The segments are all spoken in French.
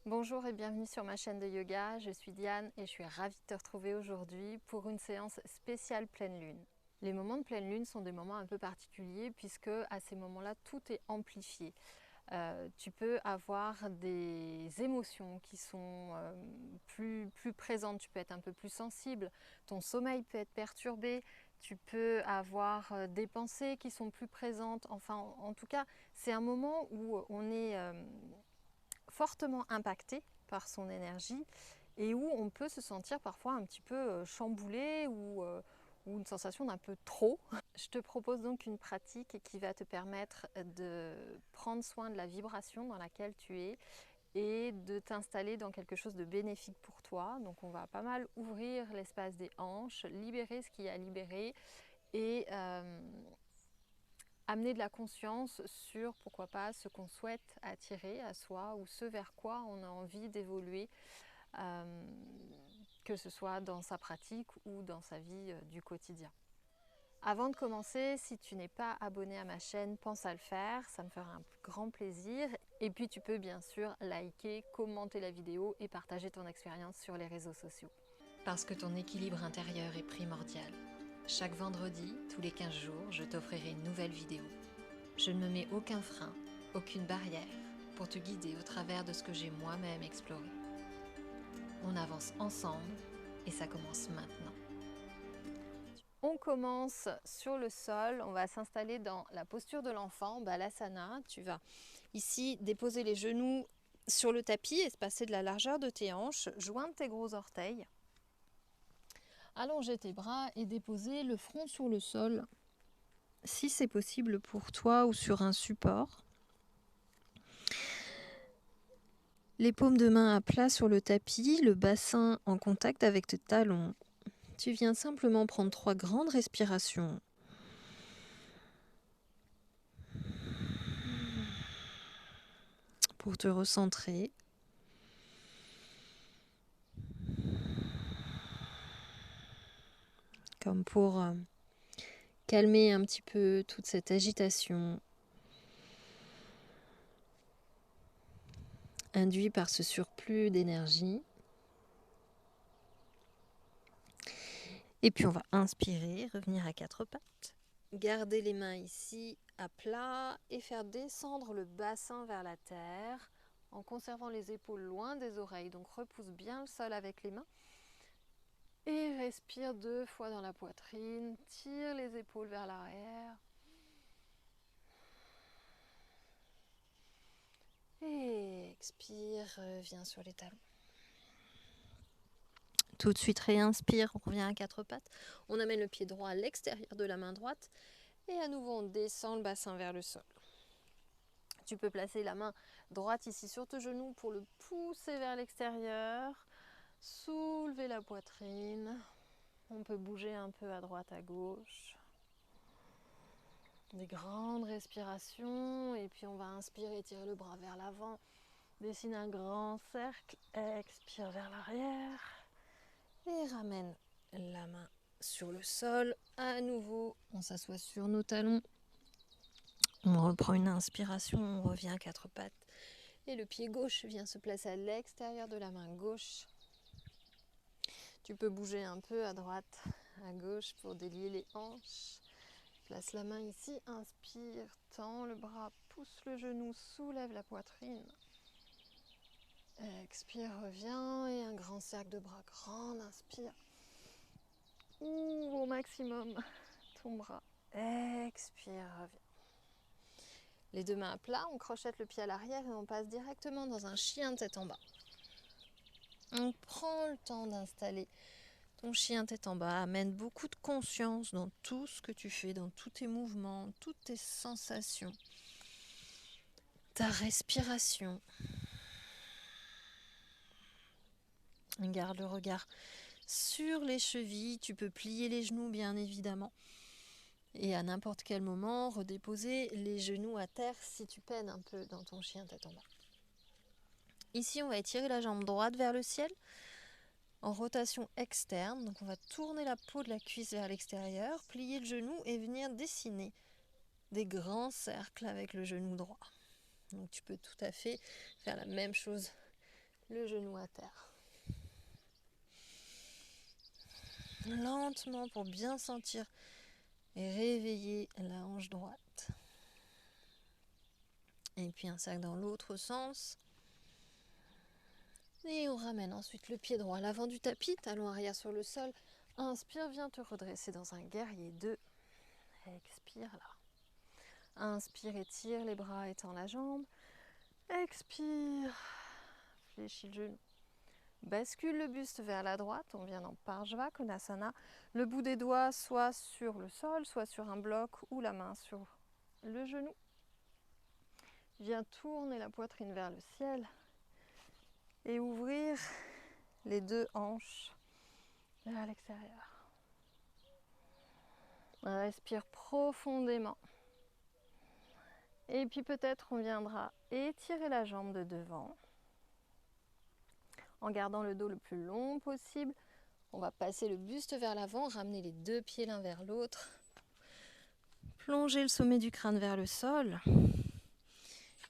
Bonjour et bienvenue sur ma chaîne de yoga, je suis Diane et je suis ravie de te retrouver aujourd'hui pour une séance spéciale pleine lune. Les moments de pleine lune sont des moments un peu particuliers puisque à ces moments-là tout est amplifié. Tu peux avoir des émotions qui sont plus présentes, tu peux être un peu plus sensible, ton sommeil peut être perturbé, tu peux avoir des pensées qui sont plus présentes, enfin en tout cas c'est un moment où on est fortement impacté par son énergie et où on peut se sentir parfois un petit peu chamboulé ou une sensation d'un peu trop. Je te propose donc une pratique qui va te permettre de prendre soin de la vibration dans laquelle tu es et de t'installer dans quelque chose de bénéfique pour toi. Donc on va pas mal ouvrir l'espace des hanches, libérer ce qu'il y a à libérer et amener de la conscience sur, pourquoi pas, ce qu'on souhaite attirer à soi ou ce vers quoi on a envie d'évoluer, que ce soit dans sa pratique ou dans sa vie du quotidien. Avant de commencer, si tu n'es pas abonné à ma chaîne, pense à le faire, ça me fera un grand plaisir. Et puis tu peux bien sûr liker, commenter la vidéo et partager ton expérience sur les réseaux sociaux. Parce que ton équilibre intérieur est primordial. Chaque vendredi, tous les 15 jours, je t'offrirai une nouvelle vidéo. Je ne me mets aucun frein, aucune barrière pour te guider au travers de ce que j'ai moi-même exploré. On avance ensemble et ça commence maintenant. On commence sur le sol, on va s'installer dans la posture de l'enfant, Balasana. Tu vas ici déposer les genoux sur le tapis, espacer de la largeur de tes hanches, joindre tes gros orteils. Allonger tes bras et déposer le front sur le sol, si c'est possible pour toi ou sur un support. Les paumes de main à plat sur le tapis, le bassin en contact avec tes talons. Tu viens simplement prendre 3 grandes respirations. Pour te recentrer. Comme pour calmer un petit peu toute cette agitation induite par ce surplus d'énergie. Et puis on va inspirer, revenir à 4 pattes. Garder les mains ici à plat et faire descendre le bassin vers la terre en conservant les épaules loin des oreilles. Donc repousse bien le sol avec les mains. Et respire 2 fois dans la poitrine, tire les épaules vers l'arrière. Et expire, reviens sur les talons. Tout de suite réinspire, on revient à 4 pattes. On amène le pied droit à l'extérieur de la main droite. Et à nouveau, on descend le bassin vers le sol. Tu peux placer la main droite ici sur tes genoux pour le pousser vers l'extérieur. Soulever la poitrine. On peut bouger un peu à droite, à gauche. Des grandes respirations. Et puis on va inspirer, tirer le bras vers l'avant. Dessine un grand cercle. Expire vers l'arrière. Et ramène la main sur le sol. À nouveau, on s'assoit sur nos talons. On reprend une inspiration, on revient à 4 pattes. Et le pied gauche vient se placer à l'extérieur de la main gauche. Tu peux bouger un peu à droite, à gauche pour délier les hanches. Place la main ici, inspire, tends le bras, pousse le genou, soulève la poitrine. Expire, reviens et un grand cercle de bras, grande inspire. Ouvre au maximum ton bras. Expire, reviens. Les 2 mains à plat, on crochette le pied à l'arrière et on passe directement dans un chien tête en bas. On prend le temps d'installer ton chien tête en bas. Amène beaucoup de conscience dans tout ce que tu fais, dans tous tes mouvements, toutes tes sensations, ta respiration. Garde le regard sur les chevilles. Tu peux plier les genoux bien évidemment. Et à n'importe quel moment, redéposer les genoux à terre si tu peines un peu dans ton chien tête en bas. Ici, on va étirer la jambe droite vers le ciel en rotation externe. Donc on va tourner la peau de la cuisse vers l'extérieur, plier le genou et venir dessiner des grands cercles avec le genou droit. Donc tu peux tout à fait faire la même chose le genou à terre. Lentement pour bien sentir et réveiller la hanche droite. Et puis un cercle dans l'autre sens. Et on ramène ensuite le pied droit à l'avant du tapis, talon arrière sur le sol. Inspire, viens te redresser dans un guerrier 2. Expire là. Inspire, étire les bras, étends la jambe. Expire, fléchis le genou. Bascule le buste vers la droite, on vient dans Parshva Konasana. Le bout des doigts soit sur le sol, soit sur un bloc ou la main sur le genou. Viens tourner la poitrine vers le ciel et ouvrir les deux hanches vers l'extérieur. Respire profondément. Et puis peut-être on viendra étirer la jambe de devant. En gardant le dos le plus long possible, on va passer le buste vers l'avant, ramener les deux pieds l'un vers l'autre. Plonger le sommet du crâne vers le sol.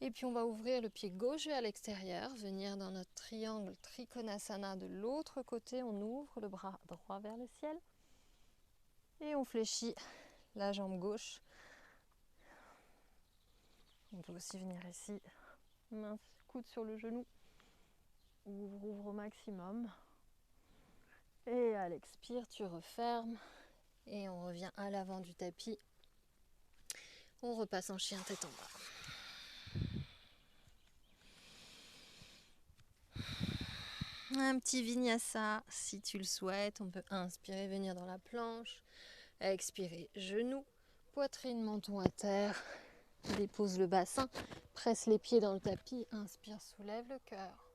Et puis on va ouvrir le pied gauche vers l'extérieur, venir dans notre triangle Trikonasana de l'autre côté. On ouvre le bras droit vers le ciel. Et on fléchit la jambe gauche. On peut aussi venir ici, main coude sur le genou. Ouvre au maximum. Et à l'expire, tu refermes. Et on revient à l'avant du tapis. On repasse en chien tête en bas. Un petit vinyasa, si tu le souhaites. On peut inspirer, venir dans la planche. Expirer, genoux, poitrine, menton à terre. Dépose le bassin, presse les pieds dans le tapis. Inspire, soulève le cœur.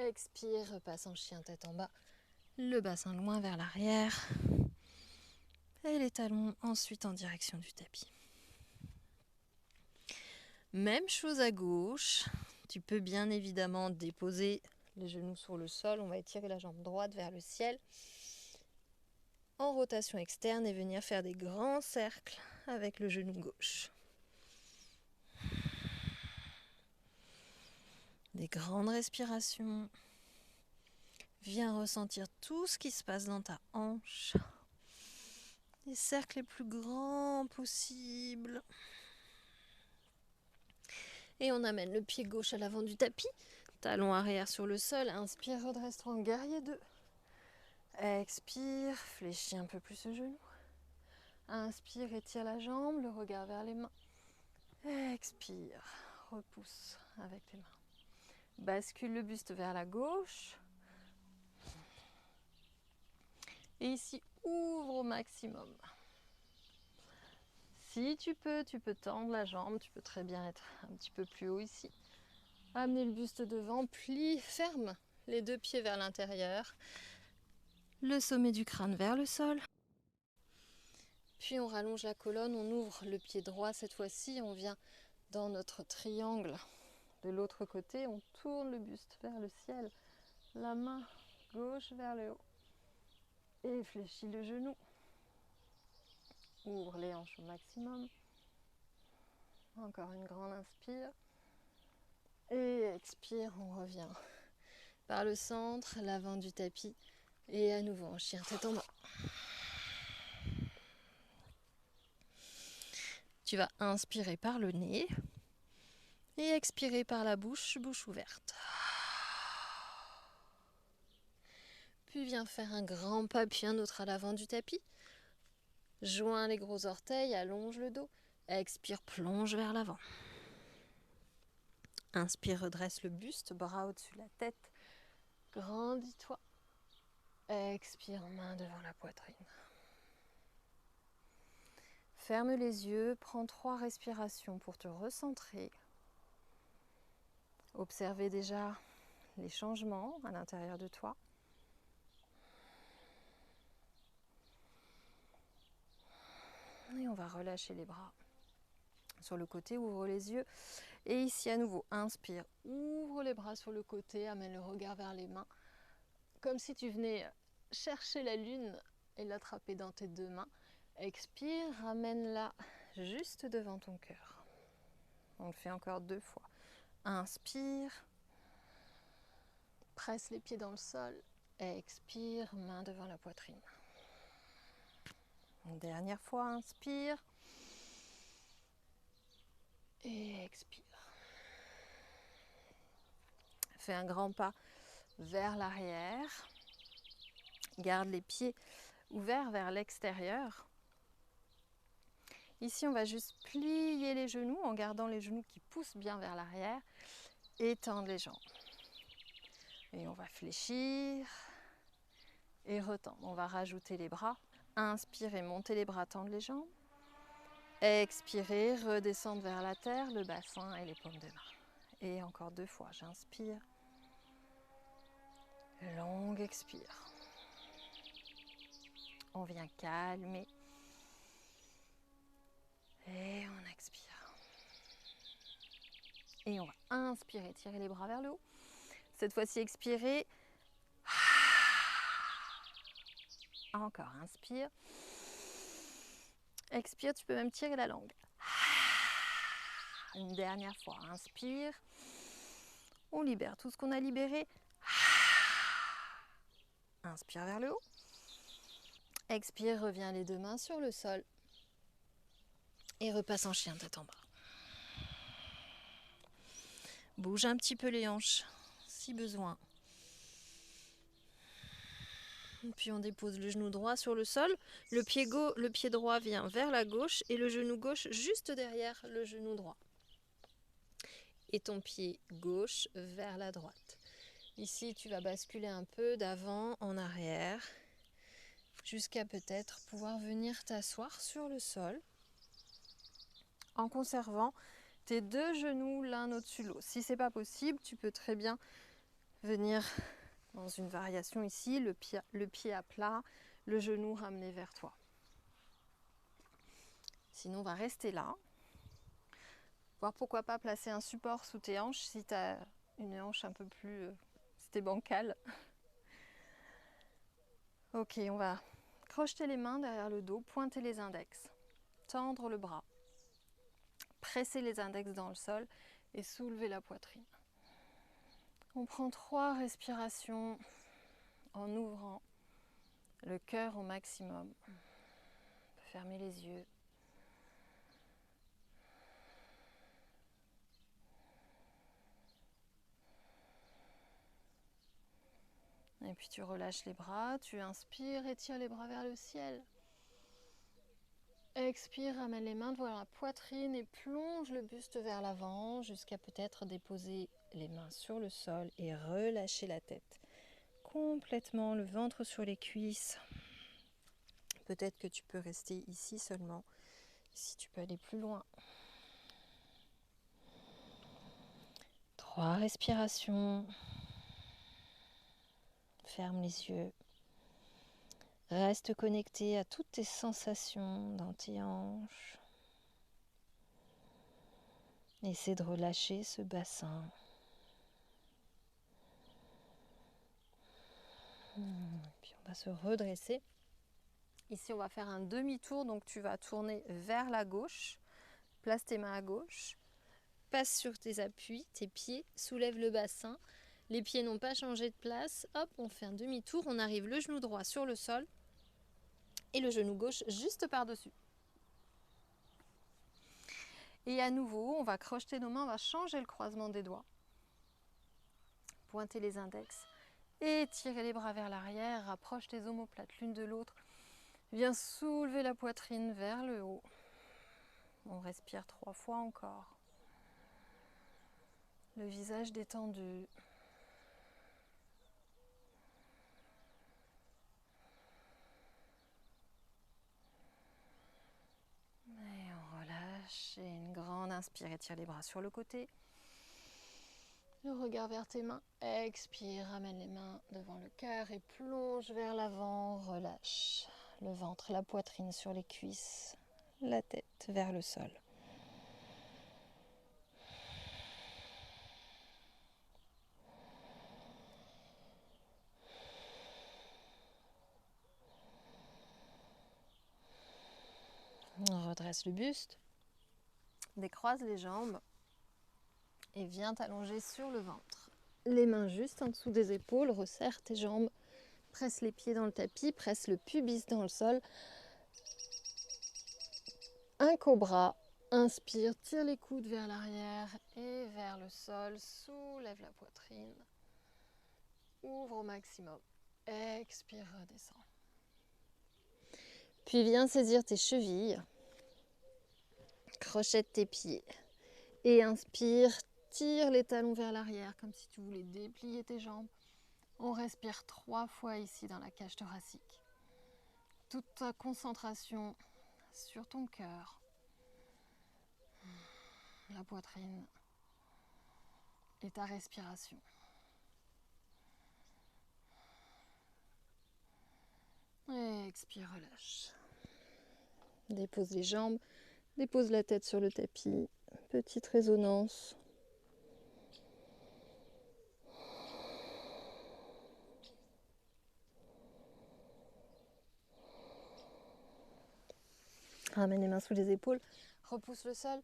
Expire, repasse en chien tête en bas. Le bassin loin vers l'arrière. Et les talons ensuite en direction du tapis. Même chose à gauche. Tu peux bien évidemment déposer les genoux sur le sol. On va étirer la jambe droite vers le ciel. En rotation externe et venir faire des grands cercles avec le genou gauche. Des grandes respirations. Viens ressentir tout ce qui se passe dans ta hanche. Les cercles les plus grands possibles. Et on amène le pied gauche à l'avant du tapis. Talon arrière sur le sol. Inspire, redresse-toi en guerrier 2. Expire, fléchis un peu plus le genou. Inspire, étire la jambe, le regard vers les mains. Expire, repousse avec les mains. Bascule le buste vers la gauche. Et ici, ouvre au maximum. Si tu peux tendre la jambe, tu peux très bien être un petit peu plus haut ici. Amener le buste devant, plie, ferme les deux pieds vers l'intérieur. Le sommet du crâne vers le sol. Puis on rallonge la colonne, on ouvre le pied droit cette fois-ci, on vient dans notre triangle de l'autre côté, on tourne le buste vers le ciel, la main gauche vers le haut et fléchis le genou. Ouvre les hanches au maximum. Encore une grande inspire. Et expire, on revient par le centre, l'avant du tapis. Et à nouveau en chien tête en bas. Tu vas inspirer par le nez et expirer par la bouche, bouche ouverte. Puis viens faire un grand pas, puis un autre à l'avant du tapis. Joins les gros orteils, allonge le dos. Expire, plonge vers l'avant. Inspire, redresse le buste, bras au-dessus de la tête. Grandis-toi. Expire, main devant la poitrine. Ferme les yeux, prends 3 respirations pour te recentrer. Observez déjà les changements à l'intérieur de toi. Et on va relâcher les bras sur le côté, ouvre les yeux. Et ici à nouveau, inspire, ouvre les bras sur le côté, amène le regard vers les mains. Comme si tu venais chercher la lune et l'attraper dans tes deux mains. Expire, ramène-la juste devant ton cœur. On le fait encore 2 fois. Inspire. presse les pieds dans le sol. Expire, main devant la poitrine. Une dernière fois, inspire. Et expire. Fais un grand pas vers l'arrière. Garde les pieds ouverts vers l'extérieur. Ici, on va juste plier les genoux en gardant les genoux qui poussent bien vers l'arrière. Étendre les jambes. Et on va fléchir et retendre. On va rajouter les bras. Inspirez, montez les bras, tendre les jambes. Expirez, redescendre vers la terre, le bassin et les paumes de main. Et encore 2 fois, j'inspire. Longue expire. On vient calmer. Et on expire. Et on va inspirer, tirer les bras vers le haut. Cette fois-ci, expirez. Encore, inspire. Expire, tu peux même tirer la langue. Une dernière fois, inspire. On libère tout ce qu'on a libéré. Inspire vers le haut. Expire, reviens les 2 mains sur le sol. Et repasse en chien tête en bas. Bouge un petit peu les hanches, si besoin. Puis on dépose le genou droit sur le sol. Le pied droit vient vers la gauche et le genou gauche juste derrière le genou droit. Et ton pied gauche vers la droite. Ici, tu vas basculer un peu d'avant en arrière jusqu'à peut-être pouvoir venir t'asseoir sur le sol en conservant tes 2 genoux l'un au-dessus de l'autre. Si ce n'est pas possible, tu peux très bien venir dans une variation ici, le pied à plat, le genou ramené vers toi. Sinon, on va rester là. Voir pourquoi pas placer un support sous tes hanches si tu as une hanche un peu plus... si t'es bancale. Ok, on va crocheter les mains derrière le dos, pointer les index, tendre le bras, presser les index dans le sol et soulever la poitrine. On prend 3 respirations en ouvrant le cœur au maximum. On peut fermer les yeux. Et puis tu relâches les bras, tu inspires et tires les bras vers le ciel. Expire, ramène les mains devant la poitrine et plonge le buste vers l'avant jusqu'à peut-être déposer les mains sur le sol et relâcher la tête. Complètement le ventre sur les cuisses. Peut-être que tu peux rester ici seulement, si tu peux aller plus loin. 3 respirations. Ferme les yeux. Reste connecté à toutes tes sensations dans tes hanches. Essaie de relâcher ce bassin. Puis on va se redresser. Ici, on va faire un demi-tour. Donc, tu vas tourner vers la gauche. Place tes mains à gauche. Passe sur tes appuis, tes pieds. Soulève le bassin. Les pieds n'ont pas changé de place. Hop, on fait un demi-tour. On arrive le genou droit sur le sol. Et le genou gauche juste par-dessus. Et à nouveau, on va crocheter nos mains. On va changer le croisement des doigts. Pointer les index. Et tirer les bras vers l'arrière. Rapproche tes omoplates l'une de l'autre. Viens soulever la poitrine vers le haut. On respire 3 fois encore. Le visage détendu. Et on relâche. Et une grande inspire. Étire les bras sur le côté. Le regard vers tes mains. Expire, ramène les mains devant le cœur et plonge vers l'avant. Relâche le ventre, la poitrine sur les cuisses, la tête vers le sol. On redresse le buste, décroise les jambes et viens t'allonger sur le ventre. Les mains juste en dessous des épaules, resserre tes jambes, presse les pieds dans le tapis, presse le pubis dans le sol. Un cobra, inspire, tire les coudes vers l'arrière et vers le sol, soulève la poitrine, ouvre au maximum, expire, redescends. Puis viens saisir tes chevilles, crochette tes pieds et inspire, tire les talons vers l'arrière comme si tu voulais déplier tes jambes. On respire 3 fois ici dans la cage thoracique. Toute ta concentration sur ton cœur, la poitrine et ta respiration. Et expire, relâche. Dépose les jambes, dépose la tête sur le tapis. Petite résonance. Ramène les mains sous les épaules, repousse le sol,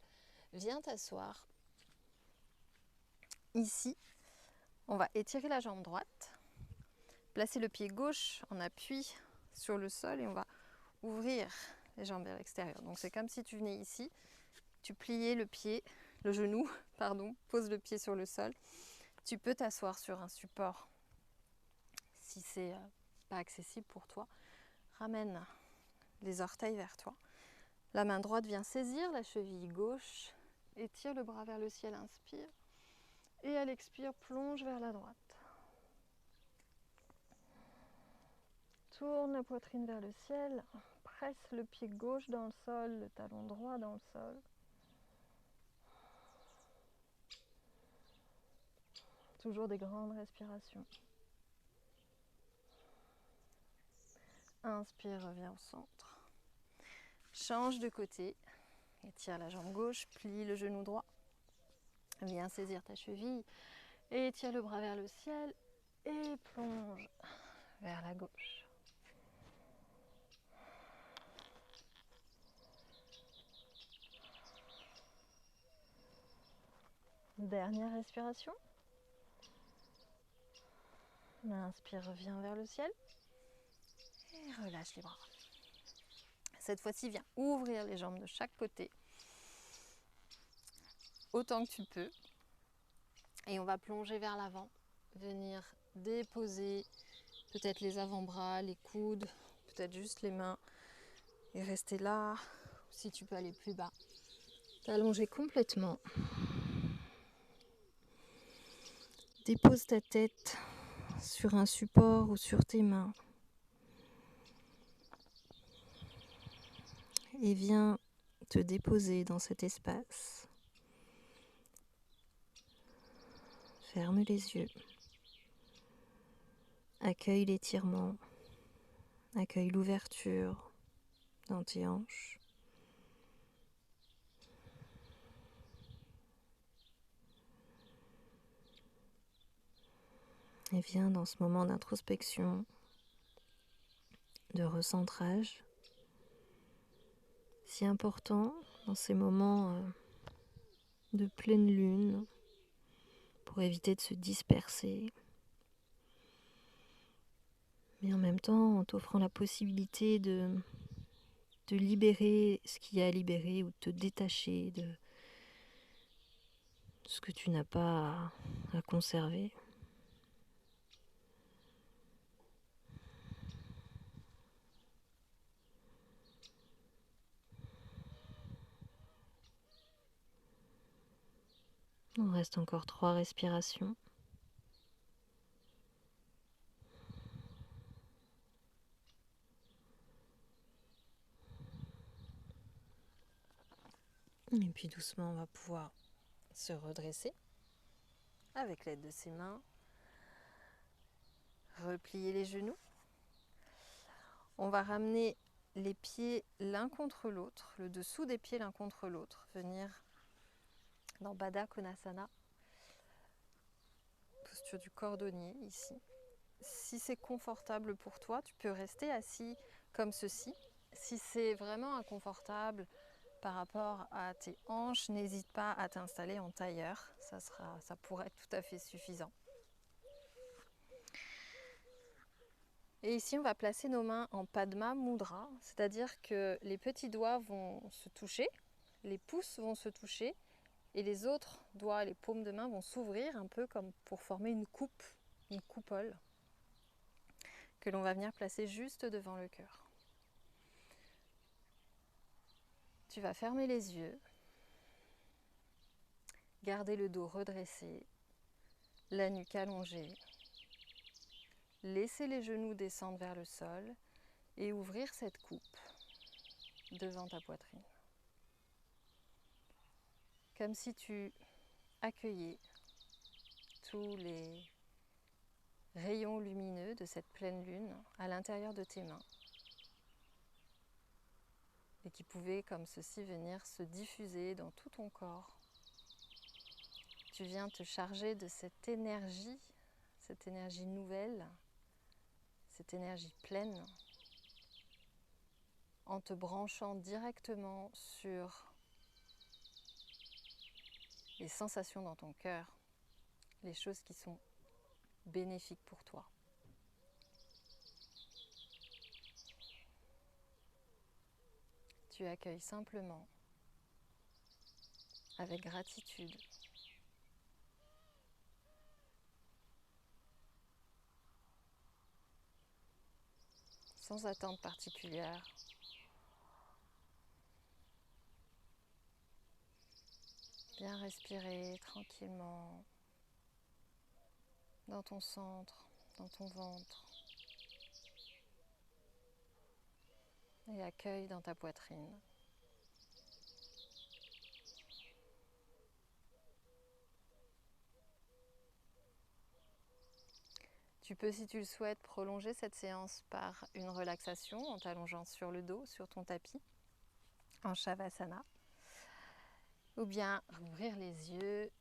viens t'asseoir. Ici, on va étirer la jambe droite, placer le pied gauche en appui sur le sol et on va ouvrir les jambes vers l'extérieur. Donc c'est comme si tu venais ici, tu pliais le genou, pose le pied sur le sol. Tu peux t'asseoir sur un support si c'est pas accessible pour toi. Ramène les orteils vers toi. La main droite vient saisir la cheville gauche, étire le bras vers le ciel, inspire. Et à l'expire, plonge vers la droite. Tourne la poitrine vers le ciel, presse le pied gauche dans le sol, le talon droit dans le sol. Toujours des grandes respirations. Inspire, reviens au centre. Change de côté, étire la jambe gauche, plie le genou droit. Viens saisir ta cheville, étire le bras vers le ciel et plonge vers la gauche. Dernière respiration. Inspire, reviens vers le ciel et relâche les bras. Cette fois-ci, viens ouvrir les jambes de chaque côté autant que tu peux. Et on va plonger vers l'avant, venir déposer peut-être les avant-bras, les coudes, peut-être juste les mains et rester là. Si tu peux aller plus bas, t'allonger complètement. Dépose ta tête sur un support ou sur tes mains. Et viens te déposer dans cet espace. Ferme les yeux. Accueille l'étirement. Accueille l'ouverture dans tes hanches. Et viens dans ce moment d'introspection, de recentrage, si important dans ces moments de pleine lune, pour éviter de se disperser, mais en même temps en t'offrant la possibilité de libérer ce qu'il y a à libérer ou de te détacher de ce que tu n'as pas à conserver. Il reste encore 3 respirations. Et puis doucement, on va pouvoir se redresser avec l'aide de ses mains. Replier les genoux. On va ramener les pieds l'un contre l'autre, le dessous des pieds l'un contre l'autre. Venir dans Baddha Konasana, posture du cordonnier ici. Si c'est confortable pour toi, tu peux rester assis comme ceci. Si c'est vraiment inconfortable par rapport à tes hanches, n'hésite pas à t'installer en tailleur. Ça pourrait être tout à fait suffisant. Et ici, on va placer nos mains en Padma Mudra, c'est-à-dire que les petits doigts vont se toucher, les pouces vont se toucher, et les autres doigts, les paumes de main vont s'ouvrir un peu comme pour former une coupe, une coupole, que l'on va venir placer juste devant le cœur. Tu vas fermer les yeux, garder le dos redressé, la nuque allongée, laisser les genoux descendre vers le sol et ouvrir cette coupe devant ta poitrine. Comme si tu accueillais tous les rayons lumineux de cette pleine lune à l'intérieur de tes mains et qui pouvaient comme ceci venir se diffuser dans tout ton corps. Tu viens te charger de cette énergie nouvelle, cette énergie pleine, en te branchant directement sur les sensations dans ton cœur, les choses qui sont bénéfiques pour toi. Tu accueilles simplement, avec gratitude, sans attente particulière. Bien respirer tranquillement dans ton centre, dans ton ventre. Et accueille dans ta poitrine. Tu peux, si tu le souhaites, prolonger cette séance par une relaxation en t'allongeant sur le dos, sur ton tapis, en Shavasana. Ou bien ouvrir les yeux.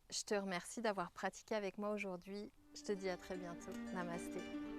Je te remercie d'avoir pratiqué avec moi aujourd'hui. Je te dis à très bientôt. Namasté.